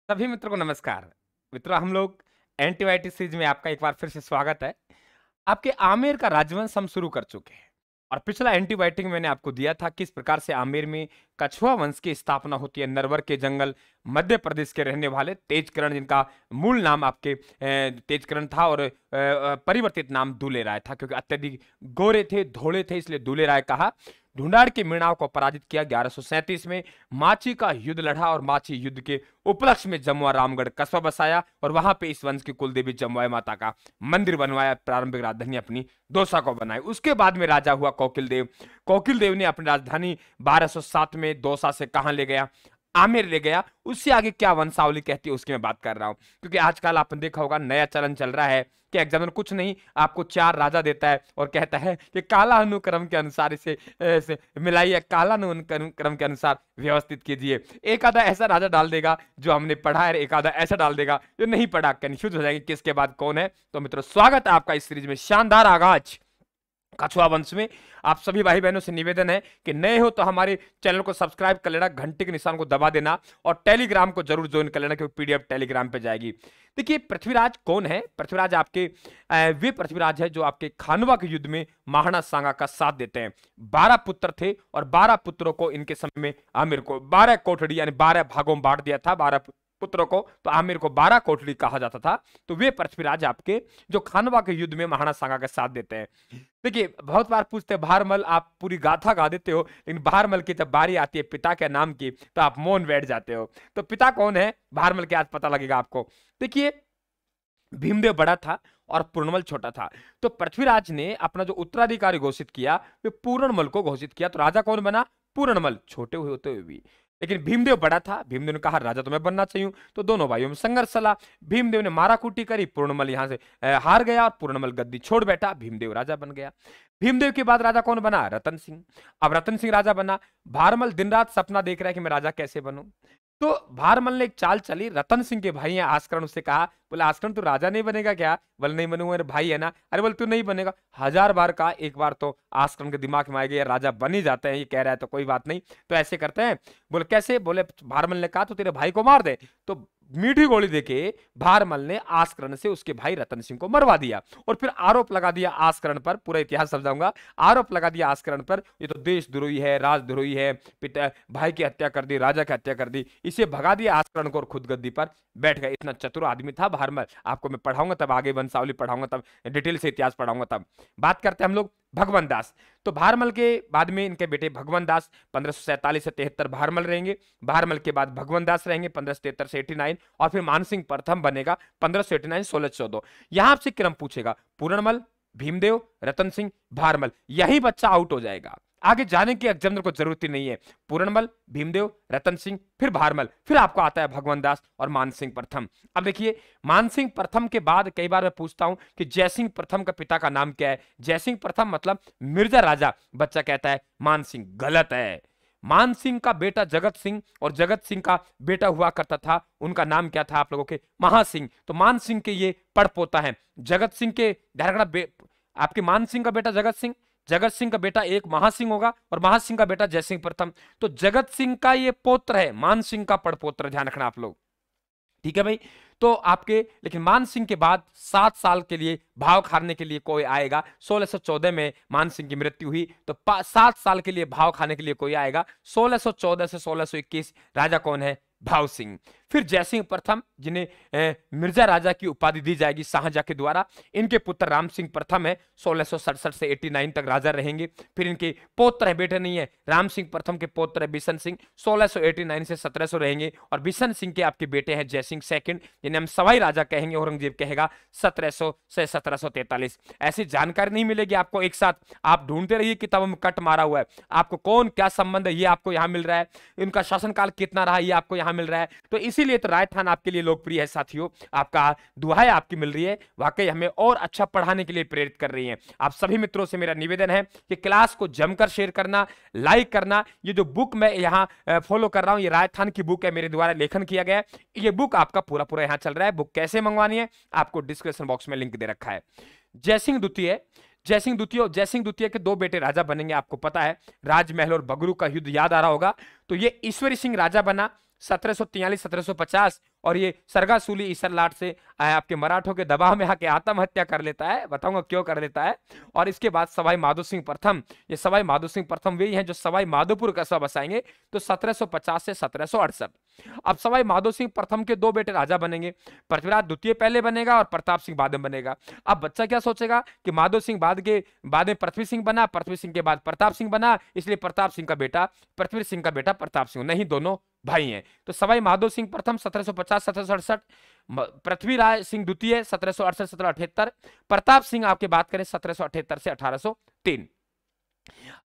सभी मित्रों को नमस्कार। मित्रों, हम लोग एंटीबायोटिक सीरीज में आपका एक बार फिर से स्वागत है। आपके आमेर का राजवंश हम शुरू कर चुके हैं और पिछला एंटीबायोटिक मैंने आपको दिया था किस प्रकार से आमेर में कछुआ वंश की स्थापना होती है। नरवर के जंगल मध्य प्रदेश के रहने वाले तेजकरण, जिनका मूल नाम आपके तेजकरण था और परिवर्तित नाम दूले राय था, क्योंकि अत्यधिक गोरे थे, धोले थे, इसलिए दूले राय कहा। ढूंढाड़ के मीणाव को पराजित किया। 1137 में माची का युद्ध लड़ा और माची युद्ध के उपलक्ष्य में जमुआ रामगढ़ कस्बा बसाया और वहां पे इस वंश की कुलदेवी जमुआ माता का मंदिर बनवाया। प्रारंभिक राजधानी अपनी दौसा को बनाई। उसके बाद में राजा हुआ कौकिलदेव। कौकिलदेव ने अपनी राजधानी 1207 में दौसा से कहां ले गया? आमेर ले गया। उससे आगे क्या वंशावली कहती है उसकी मैं बात कर रहा हूं, क्योंकि आजकल आपने देखा होगा नया चलन चल रहा है कि एग्जामिनर कुछ नहीं, आपको 4 राजा देता है और कहता है कि काला अनुक्रम के अनुसार इसे मिलाइए, काला अनुक्रम के अनुसार व्यवस्थित कीजिए। एक आधा ऐसा राजा डाल देगा जो हमने पढ़ा है, एक आधा ऐसा डाल देगा जो नहीं पढ़ा, कंफ्यूज हो जाएंगे किसके बाद कौन है। तो मित्रों, स्वागत है आपका इस सीरीज में। शानदार आगाज कछुआ वंश में। आप सभी भाई बहनों से निवेदन है कि नए हो तो हमारे चैनल को सब्सक्राइब कर लेना, घंटे के निशान को दबा देना और टेलीग्राम को जरूर ज्वाइन कर लेना, क्योंकि पीडीएफ टेलीग्राम पे जाएगी। देखिए, पृथ्वीराज कौन है? पृथ्वीराज आपके वे पृथ्वीराज है जो आपके खानवा के युद्ध में महाराणा सांगा का साथ देते हैं। 12 पुत्र थे और 12 पुत्रों को इनके समय में आमिर को 12 कोठड़ी यानी 12 भागों में बांट दिया था। 12 पुत्रों को तो आमिर को 12 कोठड़ी कहा जाता था। तो वे पृथ्वीराज आपके जो खानवा के युद्ध में महाराणा सांगा का साथ देते हैं। देखिए, बहुत बार पूछते हैं भारमल, आप पूरी गाथा गा देते हो, लेकिन भारमल की जब बारी आती है पिता के नाम की तो आप मौन बैठ जाते हो। तो पिता कौन है भारमल के, आज पता लगेगा आपको। देखिए, भीमदेव बड़ा था और पूर्णमल छोटा था। तो पृथ्वीराज ने अपना जो उत्तराधिकारी घोषित किया वे पूर्णमल को घोषित किया। तो राजा कौन बना? पूर्णमल, छोटे हुए होते हुए भी। लेकिन भीमदेव बड़ा था। भीमदेव ने कहा राजा तो मैं बनना चाहिए। तो दोनों भाइयों में संघर्ष चला। भीमदेव ने माराकूटी करी, पूर्णमल यहां से हार गया और पूर्णमल गद्दी छोड़ बैठा। भीमदेव राजा बन गया। भीमदेव के बाद राजा कौन बना? रतन सिंह। अब रतन सिंह राजा बना। भारमल दिन रात सपना देख रहा है कि मैं राजा कैसे बनूं। तो भारमल ने एक चाल चली। रतन सिंह के भाई हैं आस्करण, उससे कहा, बोले आस्करण तू राजा नहीं बनेगा क्या? बोले नहीं बनूंगा, मेरे भाई है ना। अरे बोले तू नहीं बनेगा। 1000 बार कहा, एक बार तो आस्करण के दिमाग में आ गया राजा बन ही जाते हैं, ये कह रहा है तो कोई बात नहीं, तो ऐसे करते हैं। बोले कैसे? बोले भारमल ने कहा तो तेरे भाई को मार दे। तो मीठी गोली देके भारमल ने आस्करण से उसके भाई रतन सिंह को मरवा दिया और फिर आरोप लगा दिया आस्करण पर। पूरा इतिहास समझाऊंगा। आरोप लगा दिया आस्करण पर, ये तो देशद्रोही है, राजद्रोही है, पिता भाई की हत्या कर दी, राजा की हत्या कर दी। इसे भगा दिया आस्करण को और खुद गद्दी पर बैठ गया। इतना चतुर आदमी था भारमल। आपको मैं पढ़ाऊंगा तब, आगे वंशावली पढ़ाऊंगा तब, डिटेल से इतिहास पढ़ाऊंगा तब। बात करते हैं हम लोग भगवंत दास। तो भारमल के बाद में इनके बेटे भगवंत दास 1547 से 73 भारमल रहेंगे। भारमल के बाद भगवंत दास रहेंगे 1573 से 89 और फिर मानसिंह प्रथम बनेगा 1589 1614। यहां से क्रम पूछेगा पूर्णमल, भीमदेव, रतन सिंह, भारमल, यही बच्चा आउट हो जाएगा। आगे जाने की एग्जामिनर को जरूरत ही नहीं है। पूर्णमल, भीमदेव, रतन सिंह, फिर भारमल, फिर आपको आता है भगवंत दास और मानसिंह प्रथम। अब देखिए, मानसिंह प्रथम के बाद कई बार मैं पूछता हूं कि जयसिंह प्रथम का पिता का नाम क्या है? जयसिंह प्रथम मतलब मिर्जा राजा। बच्चा कहता है मानसिंह। गलत है। मानसिंह का बेटा जगत सिंह और जगत सिंह का बेटा हुआ करता था, उनका नाम क्या था आप लोगों के? महासिंह। तो मानसिंह के ये पड़पोता है। जगत सिंह के आपके मानसिंह का बेटा जगत सिंह, जगत सिंह का बेटा एक महासिंह होगा और महासिंह का बेटा जयसिंह प्रथम। तो जगत सिंह का ये पौत्र है, मानसिंह का पड़पोत्र, ध्यान रखना आप लोग। ठीक है भाई। तो आपके लेकिन मानसिंह के बाद 7 साल के लिए भाव खाने के लिए कोई आएगा। 1614 में मानसिंह की मृत्यु हुई तो 7 साल के लिए भाव खाने के लिए कोई आएगा। 1614 से 1621 राजा कौन है? भाव सिंह। फिर जयसिंह प्रथम, जिन्हें मिर्जा राजा की उपाधि दी जाएगी शाहजहां के द्वारा। इनके पुत्र राम सिंह प्रथम है, 1667 से 89 तक राजा रहेंगे। फिर इनके पौत्र है, बेटे नहीं है। राम सिंह प्रथम के पौत्र है बिशन सिंह, 1689 से 1700 रहेंगे। और बिशन सिंह के आपके बेटे हैं जयसिंह सेकंड, जिन्हें हम सवाई राजा कहेंगे, औरंगजेब कहेगा, 1700 से 1743। ऐसी जानकारी नहीं मिलेगी आपको एक साथ, आप ढूंढते रहिए किताबों में कट मारा हुआ है। आपको कौन क्या संबंध है ये आपको यहां मिल रहा है, इनका शासनकाल कितना रहा ये आपको यहां मिल रहा है। तो इसीलिए तो राजस्थान आपके लिए लोकप्रिय है साथियों। आपका दुआएं आपकी मिल रही है, वाकई हमें और अच्छा पढ़ाने के लिए प्रेरित कर रही हैं। आप सभी मित्रों से मेरा निवेदन है कि क्लास को जमकर शेयर करना, लाइक करना। ये जो बुक मैं यहाँ फॉलो कर रहा हूं, ये राजस्थान की बुक है, मेरे द्वारा लेखन किया गया है। ये बुक आपका पूरा पूरा यहाँ चल रहा है। बुक कैसे मंगवानी है आपको डिस्क्रिप्शन बॉक्स में लिंक दे रखा है। जयसिंह द्वितीय, जयसिंह द्वितीय के 2 बेटे राजा बनेंगे। आपको पता है राजमहल और बगरू का युद्ध याद आ रहा होगा। तो ये ईश्वरी सिंह राजा बना 1743-1750 और ये सरगासूली ईसर लाट से आपके मराठों के दबाव में आके आत्महत्या कर लेता है। बताऊंगा क्यों कर लेता है। और इसके बाद सवाई माधो सिंह प्रथम, ये सवाई माधो सिंह प्रथम वही हैं जो सवाई माधोपुर कस्बा बसाएंगे, तो 1750 से 1768। अब सवाई माधो सिंह प्रथम के दो बेटे राजा बनेंगे, पृथ्वीराज द्वितीय पहले बनेगा और प्रताप सिंह बाद में बनेगा। अब बच्चा क्या सोचेगा कि माधो सिंह बाद में पृथ्वी सिंह बना, पृथ्वी सिंह के बाद प्रताप सिंह बना, इसलिए प्रताप सिंह का बेटा पृथ्वी सिंह का बेटा प्रताप सिंह, नहीं, दोनों भाई हैं। तो सवाई माधो सिंह प्रथम 1750 1768, पृथ्वीराज सिंह द्वितीय 1768 1778, प्रताप सिंह आपके बात करें 1778 से 1803।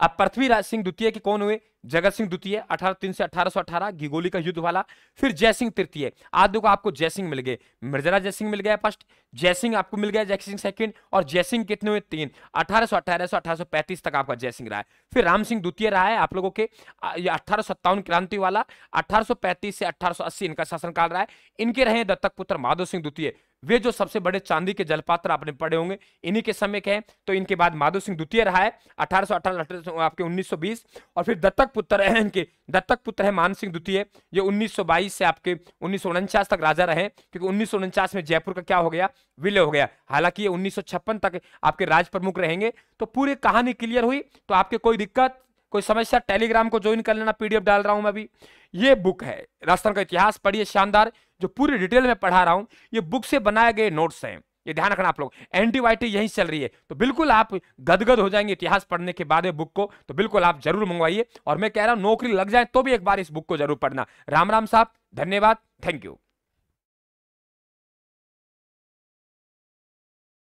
अब पृथ्वीराज सिंह द्वितीय के कौन हुए? जगत सिंह द्वितीय 1803 से 1818, घिगोली का युद्ध वाला। फिर जयसिंह तृतीय, आज देखो आपको जयसिंह मिल गए, मिर्जरा जयसिंह मिल गया फर्स्ट, जयसिंह आपको मिल गया जयसिंह सेकंड, और जयसिंह कितने हुए? 3, 1818 से 1835 तक आपका जयसिंह रहा है। फिर राम सिंह द्वितीय रहा है आप लोगों के, ये 1857 क्रांति वाला, 1835 से 1880 इनका शासनकाल रहा है। इनके रहे दत्तक पुत्र माधो सिंह द्वितीय, वे जो सबसे बड़े चांदी के जलपात्र आपने पढ़े होंगे, इन्हीं के समय के हैं। तो इनके बाद माधो सिंह द्वितीय रहा है 1818 आपके 1920, और फिर दत्तक पुत्र है इनके, दत्तक पुत्र है मान सिंह द्वितीय, ये 1922 से आपके 1949 तक राजा रहे, क्योंकि 1949 में जयपुर का क्या हो गया? विलय हो गया। हालांकि ये 1956 तक आपके राज प्रमुख रहेंगे। तो पूरी कहानी क्लियर हुई। तो आपके कोई दिक्कत, कोई समस्या, टेलीग्राम को ज्वाइन कर लेना, पीडीएफ डाल रहा हूं मैं अभी। ये बुक है राजस्थान का इतिहास, पढ़िए, शानदार, जो पूरी डिटेल में पढ़ा रहा हूं, ये बुक से बनाए गए नोट्स हैं, ये ध्यान रखना आप लोग। एंटीबायोटिक यहीं चल रही है, तो बिल्कुल आप गदगद हो जाएंगे इतिहास पढ़ने के बाद बुक को, तो बिल्कुल आप जरूर मंगवाइए। और मैं कह रहा हूं नौकरी लग जाए तो भी एक बार इस बुक को जरूर पढ़ना। राम राम साहब, धन्यवाद, थैंक यू।